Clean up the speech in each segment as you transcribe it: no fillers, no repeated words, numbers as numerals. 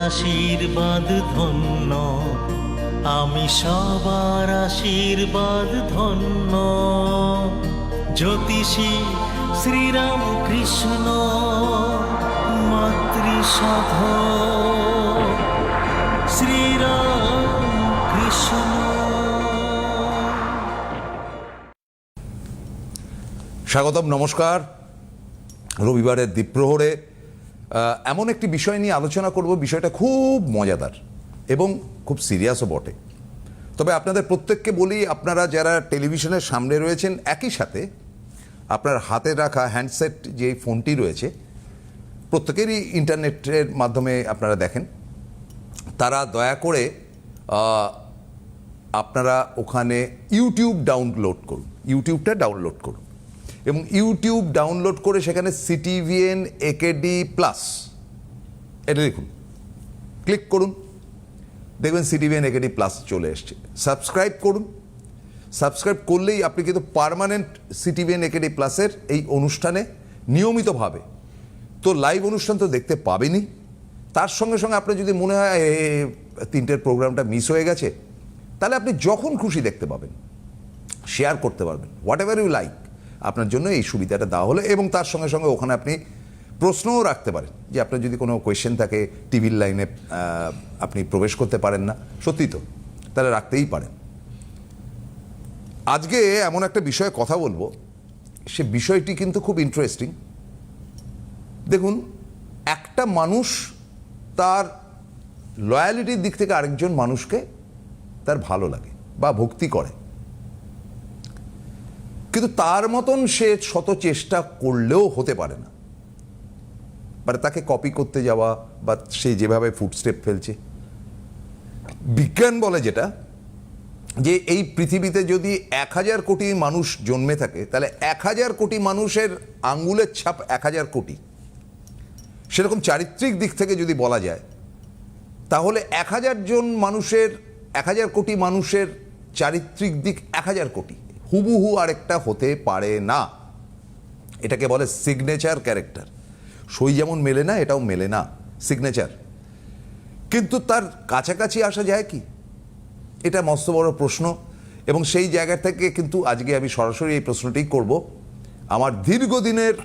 আশীর্বাদ ধন্য, আমি সবার আশীর্বাদ ধন্য। জ্যোতিষী শ্রীরাম কৃষ্ণ মাতৃসাধ শ্রীরাম কৃষ্ণ। স্বাগতম, নমস্কার। রবিবারের দ্বীপ্রহরে এমন একটি বিষয় নিয়ে আলোচনা করব, বিষয়টা খুব মজাদার এবং খুব সিরিয়াসও বটে। তবে আপনাদের প্রত্যেককে বলি, আপনারা যারা টেলিভিশনের সামনে রয়েছেন, একই সাথে আপনার হাতে রাখা হ্যান্ডসেট যে ফোনটি রয়েছে, প্রত্যেকেরই ইন্টারনেটের মাধ্যমে আপনারা দেখেন, তারা দয়া করে আপনারা ওখানে ইউটিউব ডাউনলোড করুন, ইউটিউবটা ডাউনলোড করুন এবং ইউটিউব ডাউনলোড করে সেখানে সিটিভিএন একেডি প্লাস এটা লিখুন, ক্লিক করুন, দেখবেন সিটিভিএন একেডি প্লাস চলে এসছে। সাবস্ক্রাইব করুন, সাবস্ক্রাইব করলেই আপনি কিন্তু পার্মানেন্ট সিটিভিএন একেডি প্লাসের এই অনুষ্ঠানে নিয়মিতভাবে, তো লাইভ অনুষ্ঠান তো দেখতে পাবেনই, তার সঙ্গে সঙ্গে আপনার যদি মনে হয় তিনটের প্রোগ্রামটা মিস হয়ে গেছে, তাহলে আপনি যখন খুশি দেখতে পাবেন, শেয়ার করতে পারবেন, হোয়াট এভার ইউ লাইক। আপনার জন্য এই সুবিধাটা দেওয়া হলো এবং তার সঙ্গে সঙ্গে ওখানে আপনি প্রশ্নও রাখতে পারেন, যে আপনার যদি কোনো কোয়েশ্চেন থাকে, টিভির লাইনে আপনি প্রবেশ করতে পারেন না, সত্যি তো, তাহলে রাখতেই পারেন। আজকে এমন একটা বিষয়ে কথা বলবো, সে বিষয়টি কিন্তু খুব ইন্টারেস্টিং। দেখুন, একটা মানুষ তার লয়ালিটির দিক থেকে আরেকজন মানুষকে তার ভালো লাগে বা ভক্তি করে, কিন্তু তার মতন সে শত চেষ্টা করলেও হতে পারে না, মানে তাকে কপি করতে যাওয়া বা সে যেভাবে ফুটস্টেপ ফেলছে। বিজ্ঞান বলে যেটা, যে এই পৃথিবীতে যদি 1000 কোটি মানুষ জন্মে থাকে, তাহলে 1000 কোটি মানুষের আঙ্গুলের ছাপ 1000 কোটি। সেরকম চারিত্রিক দিক থেকে যদি বলা যায়, তাহলে 1000 কোটি মানুষের চারিত্রিক দিক 1000 কোটি, হুবহু আরেকটা হতে পারে না। এটাকে বলে সিগনেচার ক্যারেক্টার। সই যেমন মেলে না, এটাও মেলে না, সিগনেচার। কিন্তু তার কাছাকাছি আসা যায় কি, এটা মস্ত বড় প্রশ্ন। এবং সেই জায়গা থেকে কিন্তু আজকে আমি সরাসরি এই প্রশ্নটি করব আমার দীর্ঘদিনের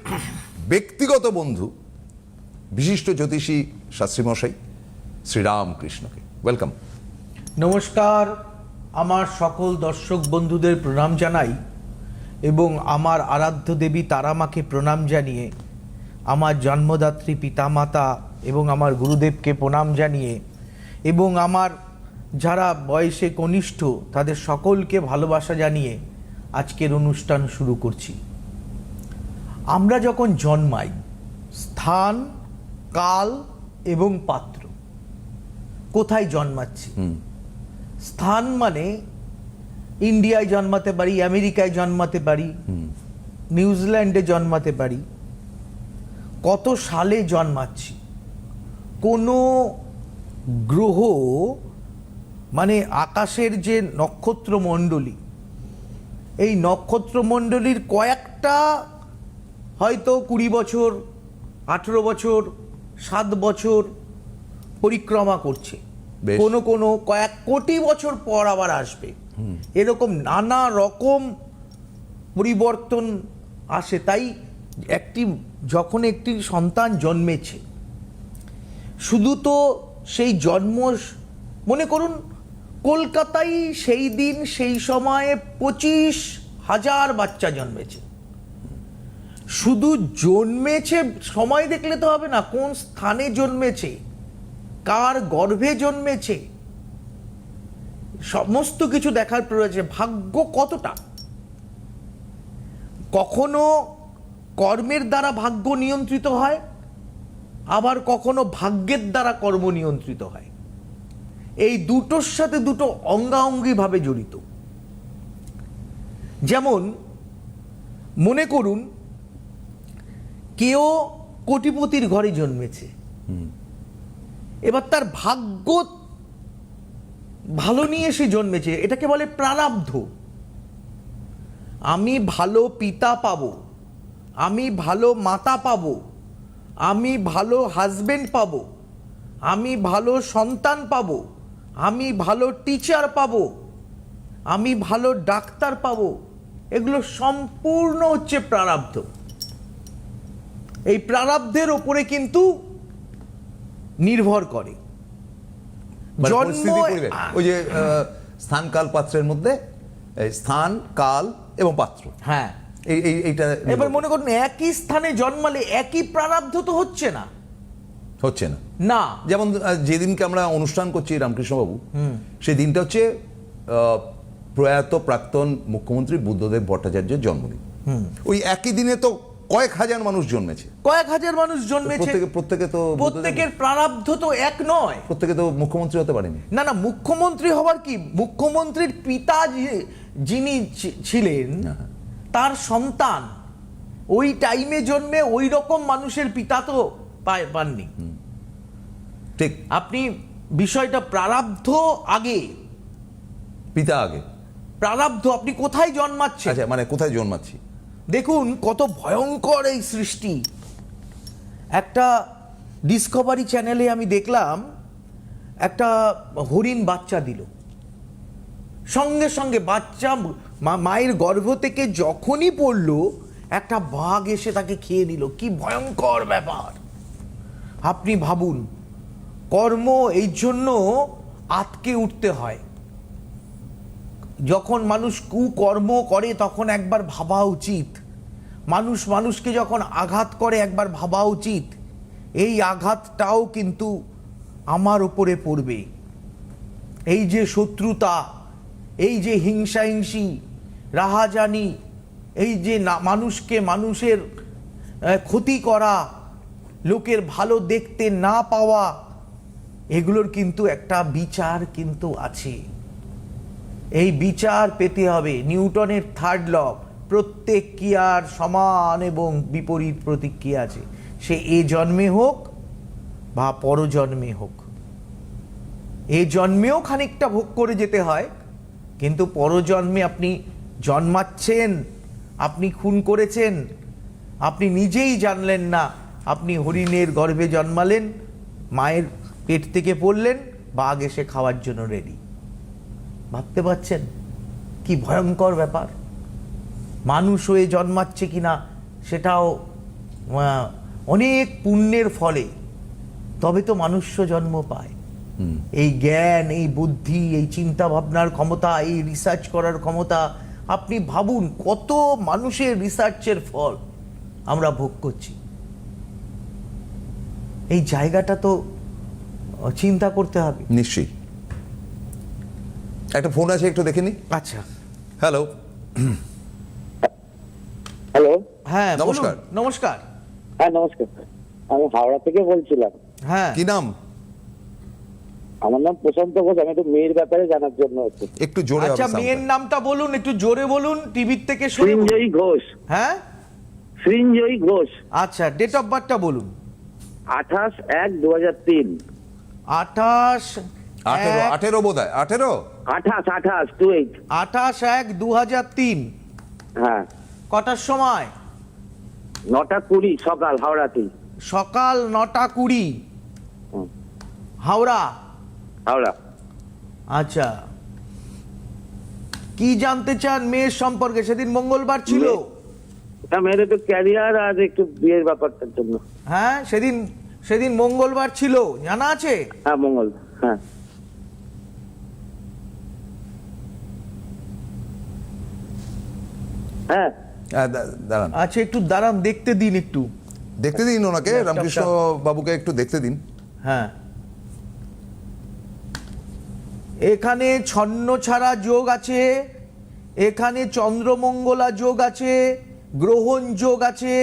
ব্যক্তিগত বন্ধু, বিশিষ্ট জ্যোতিষী শাস্ত্রীমশাই শ্রীরাম কৃষ্ণকে। ওয়েলকাম। নমস্কার, আমার সকল দর্শক বন্ধুদের প্রণাম জানাই এবং আমার আরাধ্য দেবী তারামাকে প্রণাম জানিয়ে, আমার জন্মদাত্রী পিতামাতা এবং আমার গুরুদেবকে প্রণাম জানিয়ে, এবং আমার যারা বয়সে কনিষ্ঠ তাদের সকলকে ভালোবাসা জানিয়ে আজকের অনুষ্ঠান শুরু করছি। আমরা যখন জন্মাই, স্থান, কাল এবং পাত্র, কোথায় জন্মাচ্ছি। স্থান মানে ইন্ডিয়ায় জন্মাতে পারি, আমেরিকায় জন্মাতে পারি, নিউজিল্যান্ডে জন্মাতে পারি। কত সালে জন্মাচ্ছি, কোনো গ্রহ মানে আকাশের যে নক্ষত্রমণ্ডলী, এই নক্ষত্রমণ্ডলীর কয়েকটা হয়তো 20 বছর, 18 বছর, 7 বছর পরিক্রমা করছে, কোনো কোনো কয়েক কোটি বছর পর আবার আসবে। এরকম নানা রকম পরিবর্তন আসে। তাই যখন একটি সন্তান জন্মেছে, শুধু তো সেই জন্ম, মনে করুন কলকাতায় সেই দিন সেই সময়ে 25,000 বাচ্চা জন্মেছে। শুধু জন্মেছে সময় দেখলে তো হবে না, কোন স্থানে জন্মেছে, কার গর্ভে জন্মেছে, সমস্ত কিছু দেখার প্রয়োজন। ভাগ্য কতটা, কখনো কর্মের দ্বারা ভাগ্য নিয়ন্ত্রিত হয়, আবার কখনো ভাগ্যের দ্বারা কর্ম নিয়ন্ত্রিত হয়। এই দুটোর সাথে দুটো অঙ্গাঅঙ্গিভাবে জড়িত। যেমন মনে করুন কেউ কোটিপতির ঘরে জন্মেছে, এবার তার ভাগ্য ভালো নিয়ে সে জন্মেছে, এটাকে বলে প্রারব্ধ। আমি ভালো পিতা পাবো, আমি ভালো মাতা পাবো, আমি ভালো হাজবেন্ড পাবো, আমি ভালো সন্তান পাবো, আমি ভালো টিচার পাবো, আমি ভালো ডাক্তার পাবো, এগুলো সম্পূর্ণ হচ্ছে প্রারব্ধ। এই প্রারব্ধের ওপরে কিন্তু নির্ভর করে মানে জন্ম। পরিস্থিতি, পরিবেশ। ওই যে স্থান কাল পাত্রের মধ্যে স্থান কাল এবং পাত্র, হ্যাঁ, এইটা এবার মনে করুন একই স্থানে জন্মালে একই প্রারব্ধ তো হচ্ছে না। হচ্ছে না। না, যেমন যেদিনকে আমরা অনুষ্ঠান করছি রামকৃষ্ণবাবু, সেই দিনটা হচ্ছে প্রয়াত প্রাক্তন মুখ্যমন্ত্রী বুদ্ধদেব ভট্টাচার্যের জন্মদিন। ওই একই দিনে তো কয়েক হাজার মানুষ জন্মেছে, কয়েক হাজার মানুষ জন্মেছে, প্রত্যেকে তো প্রত্যেকের প্রারব্ধ তো এক নয়। প্রত্যেকে তো মুখ্যমন্ত্রী হতে পারেনি। না না, মুখ্যমন্ত্রী হওয়ার কি, মুখ্যমন্ত্রীর পিতা যিনি ছিলেন তার সন্তান ওই টাইমে জন্মে ওই রকম মানুষের পিতা তো পাননি। ঠিক, আপনি বিষয়টা প্রারব্ধ আগে, পিতা আগে, প্রারব্ধ আপনি কোথায় জন্মাচ্ছেন। আচ্ছা, মানে কোথায় জন্মাচ্ছি। দেখুন কত ভয়ঙ্কর এই সৃষ্টি। একটা ডিসকভারি চ্যানেলে আমি দেখলাম একটা হরিণ বাচ্চা দিল, সঙ্গে সঙ্গে বাচ্চা মায়ের গর্ভ থেকে যখনই পড়লো একটা বাঘ এসে তাকে খেয়ে নিল। কি ভয়ঙ্কর ব্যাপার। আপনি ভাবুন, কর্ম এই জন্য আটকে উঠতে হয়। যখন মানুষ কুকর্ম করে তখন একবার ভাবা উচিত, মানুষ মানুষকে যখন আঘাত করে একবার ভাবা উচিত এই আঘাতটাও কিন্তু আমার উপরে পড়বে। এই যে শত্রুতা, এই যে হিংসাহিংসি, রাহাজানি, এই যে মানুষকে মানুষের ক্ষতি করা, লোকের ভালো দেখতে না পাওয়া, এগুলোর কিন্তু একটা বিচার কিন্তু আছে। এই বিচার পেতে হবে। নিউটনের থার্ড ল, প্রত্যেক ক্রিয়ার সমান এবং বিপরীত প্রতিক্রিয়া আছে, সে এ জন্মে হোক বা পরজন্মে হোক। এ জন্মেও খানিকটা ভোগ করে যেতে হয়, কিন্তু পরজন্মে আপনি জন্মাচ্ছেন, আপনি খুন করেছেন, আপনি নিজেই জানলেন না। আপনি হরিণের গর্ভে জন্মালেন, মায়ের পেট থেকে পড়লেন, বাঘ এসে খাওয়ার জন্য রেডি। ভাবতে পারছেন কি ভয়ঙ্কর ব্যাপার। মানুষ হয়ে জন্মাচ্ছে কিনা সেটাও অনেক পুণ্যের ফলে তবে তো মনুষ্য জন্ম পায়। এই জ্ঞান, এই বুদ্ধি, এই চিন্তা ভাবনার ক্ষমতা, এই রিসার্চ করার ক্ষমতা, আপনি ভাবুন কত মানুষের রিসার্চের ফল আমরা ভোগ করছি। এই জায়গাটা তো চিন্তা করতে হবে নিশ্চয়ই। একটা ফোন আছে, একটু দেখে নি। আচ্ছা, হ্যালো। হ্যালো, হ্যাঁ নমস্কার। বলুন। নমস্কার। হ্যাঁ নমস্কার, আমি হাওড়া থেকে বলছিলাম। হ্যাঁ, কি নাম? আমার নাম প্রশান্ত ঘোষ। আমি একটু মেয়ের ব্যাপারে জানার জন্য হচ্ছে। একটু জোরে আচ্ছা, হবে মেয়ের soundটা। নামটা বলুন, একটু জোরে বলুন, টিভির থেকে শুনে বলুন। সৃঞ্জয়ী ঘোষ। হ্যাঁ, সৃঞ্জয়ী ঘোষ। আচ্ছা, ডেট অফ বার্থটা বলুন। 28/1/2003। 18 বোধ হয়, 18। 28/28/28। 28/1/2003। হ্যাঁ, কটার সময়? 9:20 সকাল, হাওড়াতেই। সকাল 9:20, হুম, হাওড়া। হাওড়া। আচ্ছা, কি জানতে চান মেয়ের সম্পর্কে? সেদিন মঙ্গলবার ছিল। হ্যাঁ, মেয়ের একটু ক্যারিয়ার আর একটু বিয়ের ব্যাপারটার জন্য। হ্যাঁ, সেদিন মঙ্গলবার ছিল, জানা আছে? হ্যাঁ, মঙ্গল। হ্যাঁ, হ্যাঁ, দাঁড়ান, আচ্ছা, একটু দাঁড়ান, দেখতে দিন একটু। দেখতে দিন ওনাকে, ল্যাপটপটা। রামকৃষ্ণ বাবুকে একটু দেখতে দিন। হ্যাঁ, এখানে ছন্ন ছাড়া যোগ আছে, এখানে চন্দ্রমঙ্গলা যোগ আছে, গ্রহণ যোগ আছে।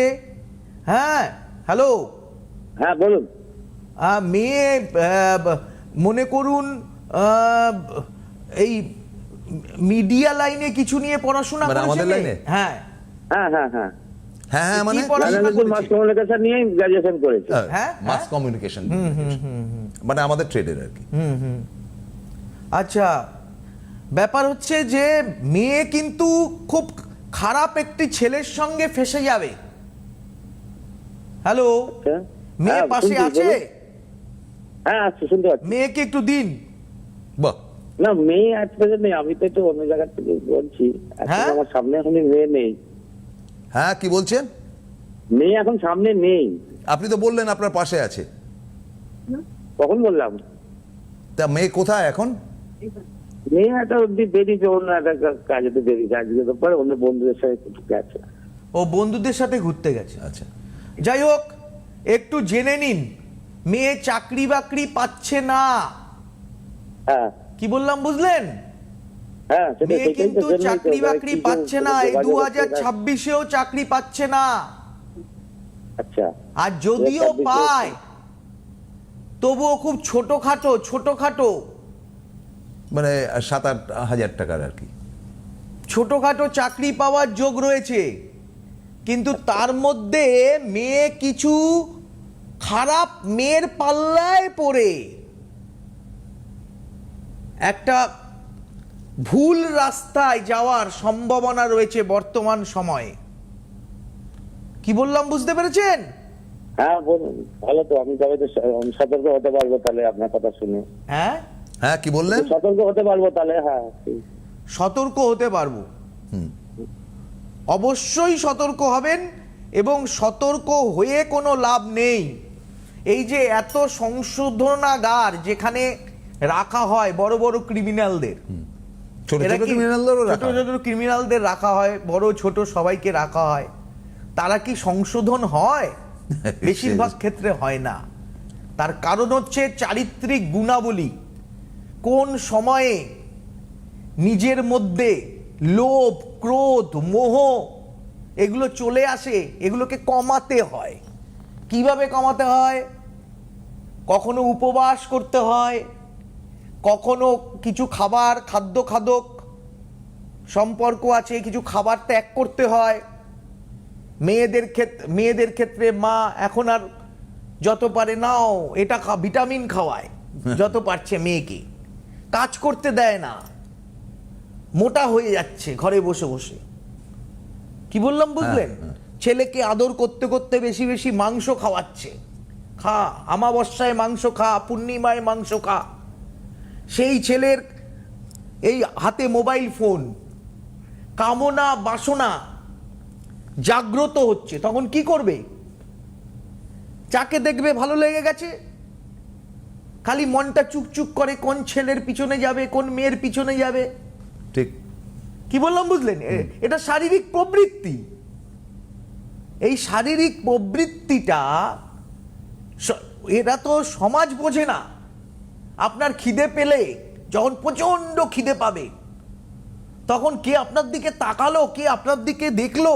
হ্যাঁ, হ্যালো। হ্যাঁ, বলুন। মেয়ে মনে করুন এই মিডিয়া লাইনে কিছু নিয়ে পড়াশোনা মানে করেছে আমাদের মেয়ে? লাইনে? হ্যাঁ, হ্যাঁ, হ্যাঁ, হ্যাঁ। হ্যাঁ হ্যাঁ, মানে কি পড়াশোনা করেছে? মাস কমিউনিকেশন নিয়ে গ্রাজুয়েশন করেছে। হ্যাঁ, মাস কমিউনিকেশন, মানে আমাদের ট্রেডের আর কি। আচ্ছা, ব্যাপার হচ্ছে যে মেয়ে কিন্তু খুব খারাপ একটি ছেলের সঙ্গে ফেসে যাবে। হ্যালো, আচ্ছা। মেয়ে হ্যাঁ, পাশে শুনছি, আছে? বলুন। হ্যাঁ আচ্ছা, শুনতে পাচ্ছি। মেয়েকে একটু দিন। বাহ, না, মেয়ে আজ পর্যন্ত নেই, আমি তো একটু অন্য জায়গা থেকে বলছি। এখন হ্যাঁ? আমার সামনে এখন মেয়ে নেই, হ্যাঁ কি বলছেন? মেয়ে এখন সামনে নেই। আপনি তো বললেন আপনার পাশে আছে, কখন বললাম? তা মেয়ে কোথায় এখন? মেয়ে একটা অব্দি বেরিয়েছে, অন্য একটা কাজে তো বেরিয়েছে, আজকে তো পরে অন্য বন্ধুদের সাথে একটু গেছে। ও বন্ধুদের সাথে ঘুরতে গেছে। আচ্ছা, যাই হোক, একটু জেনে নিন, মেয়ে চাকরি বাকরি পাচ্ছে না। হ্যাঁ কি বললাম বুঝলেন? হ্যাঁ, মেয়ে কিন্তু চাকরি বাকরি পাচ্ছে না, এই 2026-এও চাকরি পাচ্ছে না। আচ্ছা, আর যদিও 2026 পায় তবুও খুব ছোটখাটো মানে 7-8 হাজার টাকার আর কি। ছোটখাটো চাকরি পাওয়ার যোগ রয়েছে, কিন্তু তার মধ্যে মেয়ে কিছু খারাপ মেয়ের পাল্লায় পড়ে একটা ভুল রাস্তায় যাওয়ার সম্ভাবনা রয়েছে বর্তমান সময়ে। কি বললাম বুঝতে পেরেছেন? হ্যাঁ বলুন। ভালো তো, আমি তবে তো সতর্ক হতে পারবো তাহলে আপনার কথা শুনে। হ্যাঁ, হ্যাঁ কি বললেন? সতর্ক হতে পারবো তাহলে, হ্যাঁ ঠিক। সতর্ক হতে পারবো। হুম। অবশ্যই সতর্ক হবেন, এবং সতর্ক হয়ে কোনো লাভ নেই। এই যে এত সংশোধনাগার যেখানে রাখা হয় বড় বড় ক্রিমিনালদের, ছোট এরা ছোট কি ক্রিমিনালদেরও ছোট রাখা হয়। ছোট ক্রিমিনালদের রাখা হয়, বড় ছোট সবাইকে রাখা হয়। তারা কি সংশোধন হয়? বেশিরভাগ ক্ষেত্রে হয় না। তার কারণ হচ্ছে চারিত্রিক গুণাবলী। কোন সময়ে নিজের মধ্যে লোভ, ক্রোধ, মোহ এগুলো চলে আসে, এগুলোকে কমাতে হয়। কিভাবে কমাতে হয়? কখনো উপবাস করতে হয়, কখনো কিছু খাদ্য সম্পর্ক আছে, কিছু খাবার ত্যাগ করতে হয়। মেয়েদের ক্ষেত্রে মা এখন আর যত পারে নাও এটা ভিটামিন খাওয়ায়, যত পারছে মেয়েকে কাজ করতে দেয় না, মোটা হয়ে যাচ্ছে ঘরে বসে বসে। কি বললাম বুঝলেন? ছেলেকে আদর করতে করতে বেশি বেশি মাংস খাওয়াচ্ছে, খা অমাবস্যায় মাংস খা, পূর্ণিমায় মাংস খা। সেই ছেলের এই হাতে মোবাইল ফোন, কামনা বাসনা জাগ্রত হচ্ছে, তখন কি করবে? যাকে দেখবে ভালো লেগে গেছে, খালি মনটা চুকচুক করে কোন ছেলের পিছনে যাবে, কোন মেয়ের পিছনে যাবে। ঠিক। কি বললাম বুঝলেন? এটা শারীরিক প্রবৃত্তি। এই শারীরিক প্রবৃত্তিটা এরা তো সমাজ বোঝে না। আপনার খিদে পেলে, যখন প্রচন্ড খিদে পাবে, তখন কে আপনার দিকে তাকালো, কে আপনার দিকে দেখলো,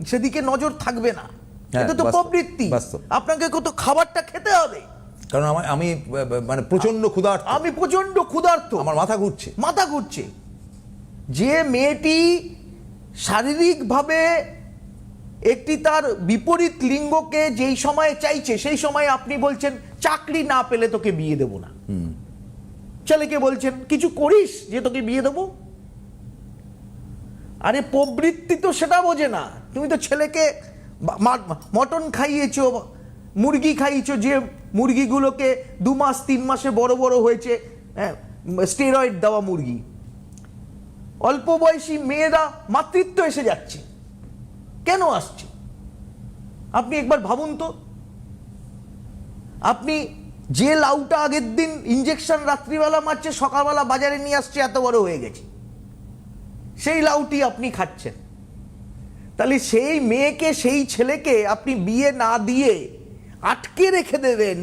সেদিকে নজর থাকবে না। এটা তো প্রবৃত্তি। আপনাকে কত খাবারটা খেতে হবে, কারণ আমি মানে প্রচন্ড ক্ষুধার্ত, আমি প্রচন্ড ক্ষুধার্ত, আমার মাথা ঘুরছে। যে মেয়েটি শারীরিকভাবে একটি তার বিপরীত লিঙ্গকে যেই সময়ে চাইছে, সেই সময়ে আপনি বলছেন চাকরি না পেলে তোকে বিয়ে দেব না। ছেলেকে বলছেন কিছু করিস যে তোকে বিয়ে দেবো। আরে প্রবৃত্তি তো সেটা বোঝে না। তুমি তো ছেলেকে মটন খাইয়েছো, মুরগি খাইয়েছো, যে মুরগিগুলোকে 2 মাস 3 মাসে বড় বড় হয়েছে, স্টেরয়েড দেওয়া মুরগি। অল্প বয়সী মেয়েরা মাতৃত্ব এসে যাচ্ছে, কেন আসছে? আপনি একবার ভাবুন তো। আপনি যে লাউটা আগের দিন ইঞ্জেকশন রাত্রিবেলা মারছে, সকালবেলা বাজারে নিয়ে আসছে, এত বড় হয়ে গেছে, সেই লাউটি আপনি খাচ্ছেন। তাহলে সেই মেয়েকে, সেই ছেলেকে আপনি বিয়ে না দিয়ে আটকে রেখে দেবেন,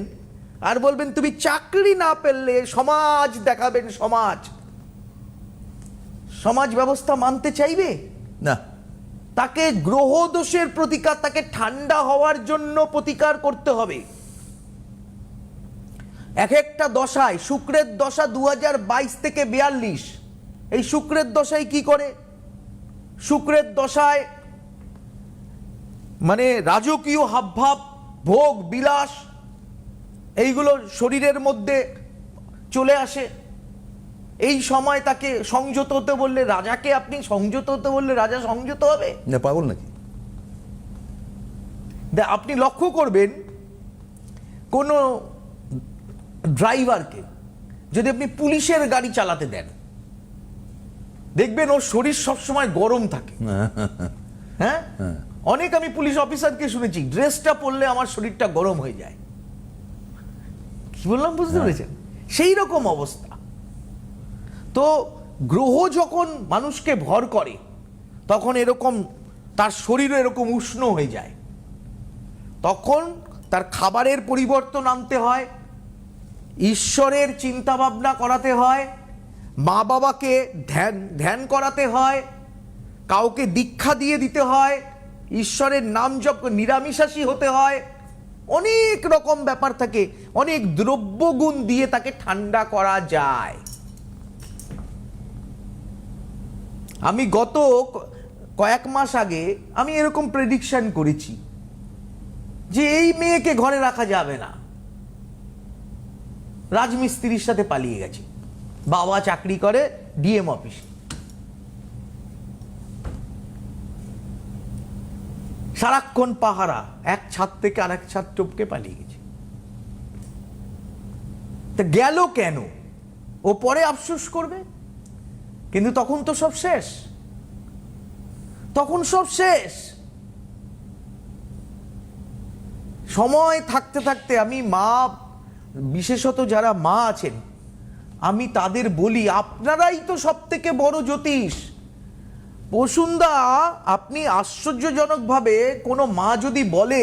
আর বলবেন তুমি চাকরি না পেলে সমাজ দেখাবেন। সমাজ ব্যবস্থা মানতে চাইবে না। তাকে গ্রহ দোষের প্রতিকার, তাকে ঠান্ডা হওয়ার জন্য প্রতিকার করতে হবে। এক একটা দশায়, শুক্রের দশা 2022 থেকে 42, এই শুক্রের দশায় কি করে? শুক্রের দশায় মানে রাজকীয় হাবভাব, ভোগ বিলাস, এইগুলো শরীরের মধ্যে চলে আসে। এই সময় তাকে সংযত হতে বললে, রাজাকে আপনি সংযত হতে বললে রাজা সংযত হবে না? পাগল নাকি? আপনি লক্ষ্য করবেন, কোনো ড্রাইভারকে যদি আপনি পুলিশের গাড়ি চালাতে দেন, দেখবেন ওর শরীর সবসময় গরম থাকে। হ্যাঁ, অনেক আমি পুলিশ অফিসারকে শুনেছি ড্রেসটা পরলে আমার শরীরটা গরম হয়ে যায়। কি বললাম বুঝতে পেরেছেন? সেই রকম অবস্থা। তো গ্রহ যখন মানুষকে ভর করে তখন এরকম তার শরীরও এরকম উষ্ণ হয়ে যায়, তখন তার খাবারের পরিবর্তন আনতে হয়, ঈশ্বরের চিন্তা ভাবনা করাতে হয়, মা বাবাকে ধ্যান করাতে হয়, কাউকে দীক্ষা দিয়ে দিতে হয়, ঈশ্বরের নাম জপ, নিরামিষাশী হতে হয়, অনেক রকম ব্যাপার থাকে, অনেক দ্রব্যগুণ দিয়ে তাকে ঠান্ডা করা যায়। আমি গত কয়েক মাস আগে আমি এরকম প্রেডিকশন করেছি যে এই মেয়েকে ঘরে রাখা যাবে না, রাজমিস্ত্রির সাথে পালিয়ে গেছে, বাবা চাকরি করে ডিএম অফিসে, সারাক্ষণ পাহারা, এক ছাদ থেকে আরেক ছাদ টপকে পালিয়ে গেছে। তা গেল কেন? ও পরে আফসোস করবে, কিন্তু তখন তো সব শেষ, তখন সব শেষ। সময় থাকতে থাকতে আমি মা, বিশেষত যারা মা আছেন, আমি তাদের বলি আপনারাই তো সব থেকে বড় জ্যোতিষ। বসুন্ধা, আপনি আশ্চর্যজনকভাবে কোনো মা যদি বলে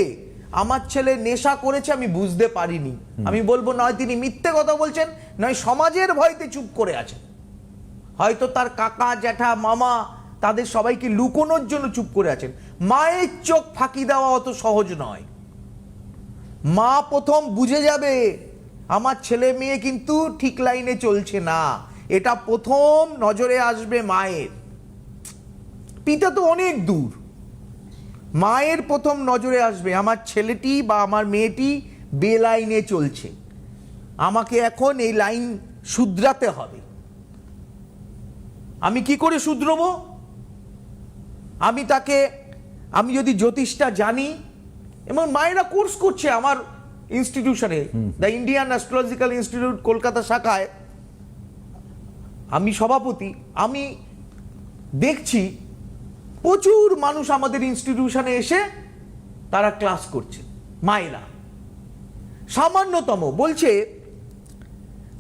আমার ছেলে নেশা করেছে আমি বুঝতে পারিনি, আমি বলবো নয় তিনি মিথ্যে কথা বলছেন, নয় সমাজের ভয়তে চুপ করে আছেন, হয়তো তার কাকা জ্যাঠা মামা তাদের সবাইকে লুকোনোর জন্য চুপ করে আছেন। মায়ের চোখ ফাঁকি দেওয়া অত সহজ নয়। মা প্রথম বুঝে যাবে আমার ছেলে মেয়ে কিন্তু ঠিক লাইনে চলছে না, এটা প্রথম নজরে আসবে মায়ের। পিতা তো অনেক দূর, মায়ের প্রথম নজরে আসবে আমার ছেলেটি বা আমার মেয়েটি বেলাইনে চলছে, আমাকে এখন এই লাইন শুধরাতে হবে। আমি কি করে শুধরবো? আমি যদি জ্যোতিষটা জানি, এবং মায়েরা কোর্স করছে আমার ইনস্টিটিউশনে, the Indian astrological institute Kolkata শাখায় আমি সভাপতি। আমি দেখছি প্রচুর মানুষ আমাদের ইনস্টিটিউশনে এসে তারা ক্লাস করছে, মায়েরা। সামান্যতম বলছে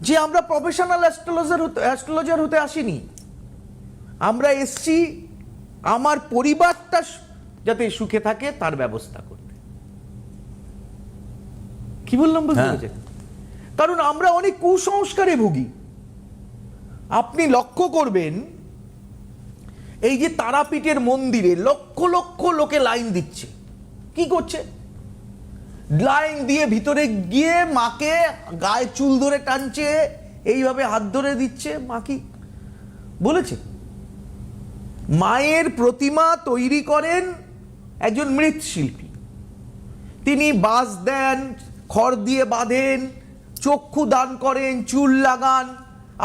যে আমরা প্রফেশনাল অ্যাস্ট্রোলজার হতে আসিনি, আমরা এসছি আমার পরিবারটা যাতে সুখে থাকে তার ব্যবস্থা করতে। কি বললাম বুঝতে পেরেছেন? কারণ আমরা অনেক কুসংস্কারে ভুগি। আপনি লক্ষ্য করবেন এই যে তারাপীঠের মন্দিরে লক্ষ লক্ষ লোকে লাইন দিচ্ছে, কি করছে? লাইন দিয়ে ভিতরে গিয়ে মাকে গায়ে চুল ধরে টানছে, এইভাবে হাত ধরে দিচ্ছে। মা কি বলেছে? মায়ের প্রতিমা তৈরি করেন একজন মৃৎশিল্পী, তিনি বাঁশ দেন, খড় দিয়ে বাঁধেন, চক্ষু দান করেন, চুল লাগান,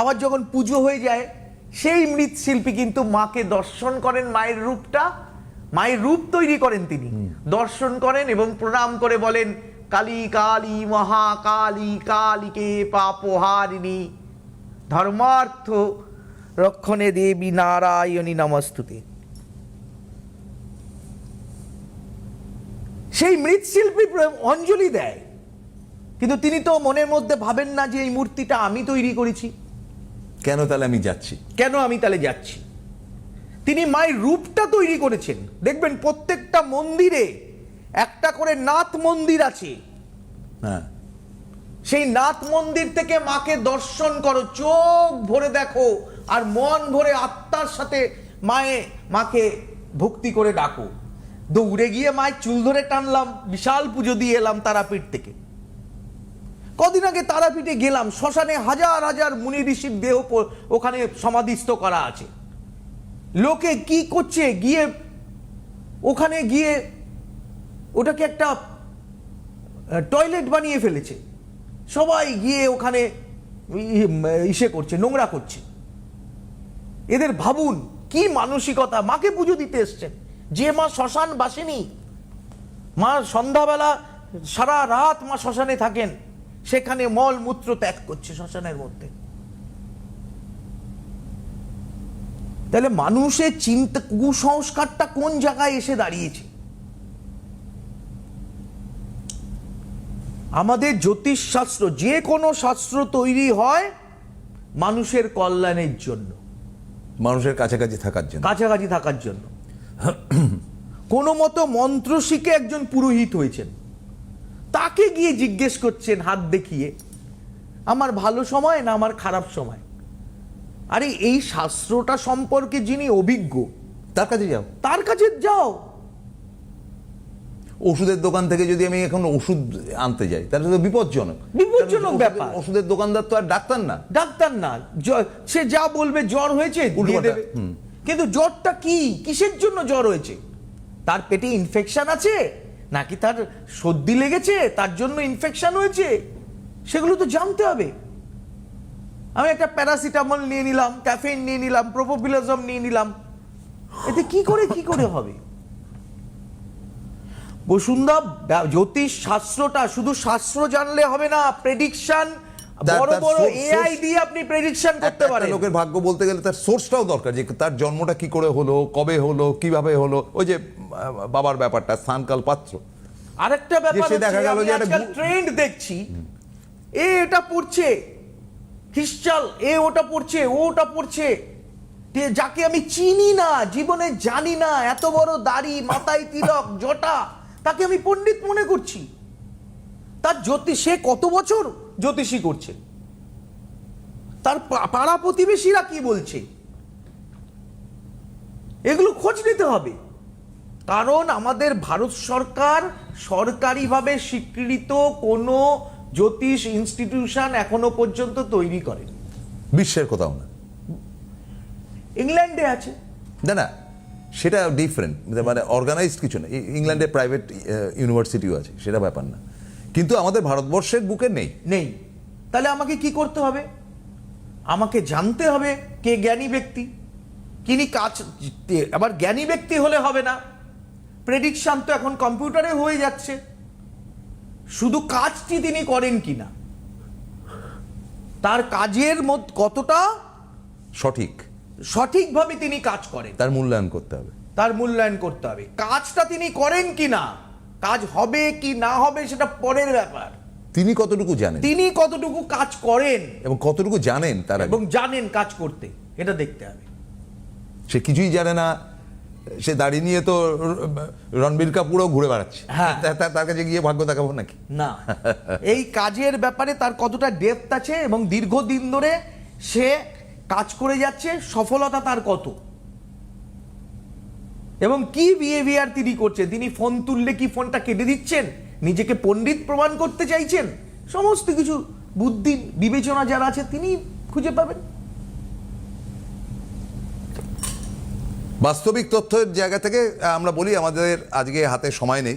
আবার যখন পুজো হয়ে যায় সেই মৃৎশিল্পী কিন্তু মাকে দর্শন করেন, মায়ের রূপ তৈরি করেন, তিনি দর্শন করেন এবং প্রণাম করে বলেন কালী কালী মহাকালী কালীকে পাপহারিণী ধর্মার্থ রক্ষণে দেবী নারায়ণী নমস্তুতে। সেই মৃৎশিল্পী অঞ্জলি দেয়, কিন্তু তিনি তো মনের মধ্যে ভাবেন না যে এই মূর্তিটা আমি তৈরি করেছি, কেন তাহলে আমি যাচ্ছি। তিনি মায়ের রূপটা তৈরি করেছেন। দেখবেন প্রত্যেকটা মন্দিরে একটা করে নাথ মন্দির আছে, সেই নাথ মন্দির থেকে মাকে দর্শন করো, চোখ ভরে দেখো, আর মন ভরে আত্মার সাথে মাকে ভক্তি করে ডাকো। দৌড়ে গিয়ে মায়ের চুল ধরে টানলাম, বিশাল পুজো দিয়ে এলাম তারাপীঠ থেকে। কদিন আগে তারাপীঠে গেলাম, শ্মশানে হাজার হাজার মুনি ঋষির দেহ ওখানে সমাধিস্থ করা আছে। লোকে কি করছে, ওখানে গিয়ে ওটাকে একটা টয়লেট বানিয়ে ফেলেছে, সবাই গিয়ে ওখানে করছে, নোংরা করছে। এদের ভাবুন কি মানসিকতা। মাকে পুজো দিতে এসছেন, যে মা শ্মশান বাসেনি, মা সন্ধ্যাবেলা সারা রাত মা শ্মশানে থাকেন, সেখানে মল মূত্র ত্যাগ করছে শ্মশানের মধ্যে। তাহলে মানুষের চিন্তা, কুসংস্কারটা কোন জায়গায় এসে দাঁড়িয়েছে? আমাদের জ্যোতিষশাস্ত্র, যে কোনো শাস্ত্র তৈরি হয় মানুষের কল্যাণের জন্য, মানুষের কাছাকাছি থাকার জন্য। কাছাকাছি থাকার জন্য। কোনো মতো মন্ত্র শিখে একজন পুরোহিত হয়েছেন, তাকে গিয়ে জিজ্ঞেস করছেন হাত দেখিয়ে, আমার ভালো সময় না আমার খারাপ সময়? আরে এই শাস্ত্রটা সম্পর্কে যিনি অভিজ্ঞ তার কাছে যাও, তার কাছে যাও। ওষুধের দোকান থেকে যদি আমি এখন ওষুধ আনতে যাই তাহলে তো বিপজ্জনক। বিপজ্জনক ব্যাপার। ওষুধের দোকানদার তো আর ডাক্তার না। ডাক্তার না, সে যা বলবে জ্বর হয়েছে দিয়ে দেবে। কিন্তু জ্বরটা কি, কিসের জন্য জ্বর হয়েছে? তার পেটে ইনফেকশন আছে, নাকি তার সর্দি লেগেছে তার জন্য ইনফেকশন হয়েছে, সেগুলো তো জানতে হবে। আমি একটা প্যারাসিটামল নিয়ে নিলাম, ক্যাফেইন নিয়ে নিলাম, প্রোপোপিলাজম নিয়ে নিলাম, এতে কি করে হবে? বসুন্ধা, জ্যোতিষ শাস্ত্রটা শুধু শাস্ত্র জানলে হবে না, প্রেডিকশন, বড় বড় এআই দিয়ে আপনি প্রেডিকশন করতে পারেন। লোকের ভাগ্য বলতে গেলে তার সোর্সটাও দরকার, যে তার জন্মটা কি করে হলো, কবে হলো, কিভাবে হলো। ওই যে বাবার ব্যাপারটা, স্থানকাল পাত্র। আরেকটা ব্যাপার সে দেখা গেল যে আজকাল ট্রেন্ড দেখছি, এ এটা পড়ছে হিসচাল, এ ওটা পড়ছে, ও ওটা পড়ছে, যাকে আমি চিনি না, জীবনে জানি না, এত বড় দাড়ি, মাথায় তিলক, জটা, তাকে আমি পণ্ডিত মনে করছি। তার জ্যোতিষ, সে কত বছর জ্যোতিষী করছে, তার পাড়া প্রতিবেশীরা কি বলছে, এগুলো খোঁজ নিতে হবে। কারণ আমাদের ভারত সরকার সরকারিভাবে স্বীকৃত কোনো জ্যোতিষ ইনস্টিটিউশন এখনো পর্যন্ত তৈরি করেনি। বিশ্বের কোথাও না। ইংল্যান্ডে আছে। না, সেটা ডিফারেন্ট, মানে অর্গানাইজড কিছু না। ইংল্যান্ডে প্রাইভেট ইউনিভার্সিটিও আছে, সেটা ব্যাপার না। কিন্তু আমাদের ভারতবর্ষের বুকে নেই। তাহলে আমাকে কি করতে হবে? আমাকে জানতে হবে কে জ্ঞানী ব্যক্তি, কিনি কাজ। আবার জ্ঞানী ব্যক্তি হলে হবে না, প্রেডিকশন তো এখন কম্পিউটারে হয়ে যাচ্ছে। শুধু কাজটি তিনি করেন কিনা, তার কাজের মধ্যে কতটা সঠিকভাবে তিনি কাজ করেন, তার মূল্যায়ন করতে হবে। কাজটা তিনি করেন কিনা, কাজ হবে কি না হবে সেটা পরের ব্যাপার। তিনি কতটুকু কাজ করেন এবং কতটুকু জানেন তারা, এবং জানেন কাজ করতে, এটা দেখতে হবে। সে কিছুই জানে না, সে দাড়ি নিয়ে তো রণবীর কাপুরও ঘুরে বেড়াচ্ছে, হ্যাঁ, তার কাছে গিয়ে ভাগ্য দেখাবো নাকি? না, এই কাজের ব্যাপারে তার কতটা ডেপথ আছে এবং দীর্ঘদিন ধরে সে কাজ করে যাচ্ছে, সফলতা তার কত, এবং কি বিহেভিয়ার তিনি করছেন। তিনি ফোন তুললে কি ফোনটা কেটে দিচ্ছেন, নিজেকে পণ্ডিত প্রমাণ করতে চাইছেন, সমস্ত কিছু বুদ্ধি বিবেচনা যারা আছে তিনি খুঁজে পাবেন। বাস্তবিক তথ্যের জায়গা থেকে আমরা বলি, আমাদের আজকে হাতে সময় নেই।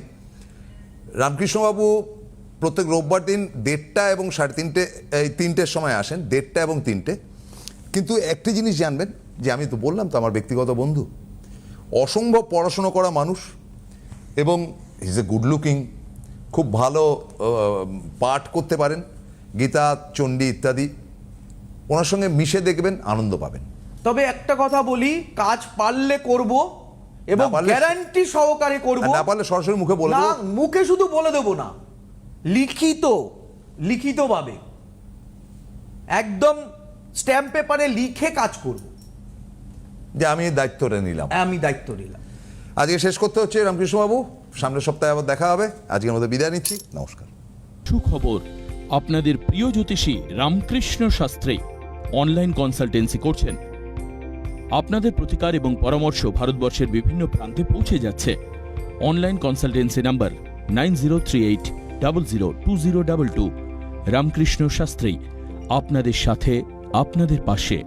রামকৃষ্ণবাবু প্রত্যেক রোববার দিন 1:30 এবং 3:30, এই 3টের সময় আসেন, 1:30 এবং 3টে। কিন্তু একটি জিনিস জানবেন, যে আমি তো বললাম তো আমার ব্যক্তিগত বন্ধু, অসম্ভব পড়াশুনো করা মানুষ, এবং he is a good looking, খুব ভালো পাঠ করতে পারেন, গীতা, চণ্ডী ইত্যাদি। ওনার সঙ্গে মিশে দেখবেন, আনন্দ পাবেন। তবে একটা কথা বলি, কাজ পারলে করব এবং গ্যারান্টি সহকারে করব, না পারলে সরাসরি মুখে বলে দেব। মুখে শুধু বলে দেব না, লিখিতভাবে একদম স্ট্যাম্প পেপারে লিখে কাজ করব, যে আমি দায়িত্বটা নিলাম। আজকে শেষ করতে হচ্ছে রামকৃষ্ণবাবু, সামনের সপ্তাহে আবার দেখা হবে। আজকের মধ্যে বিদায় নিচ্ছি, নমস্কার। সুখবর, আপনাদের প্রিয় জ্যোতিষী রামকৃষ্ণ শাস্ত্রী অনলাইন কনসালটেন্সি করছেন। আপনাদের প্রতিকার এবং পরামর্শ ভারতবর্ষের বিভিন্ন প্রান্তে পৌঁছে যাচ্ছে। Online consultancy number 9038002022। Ramakrishna Shastri, আপনাদের সাথে, আপনাদের পাশে।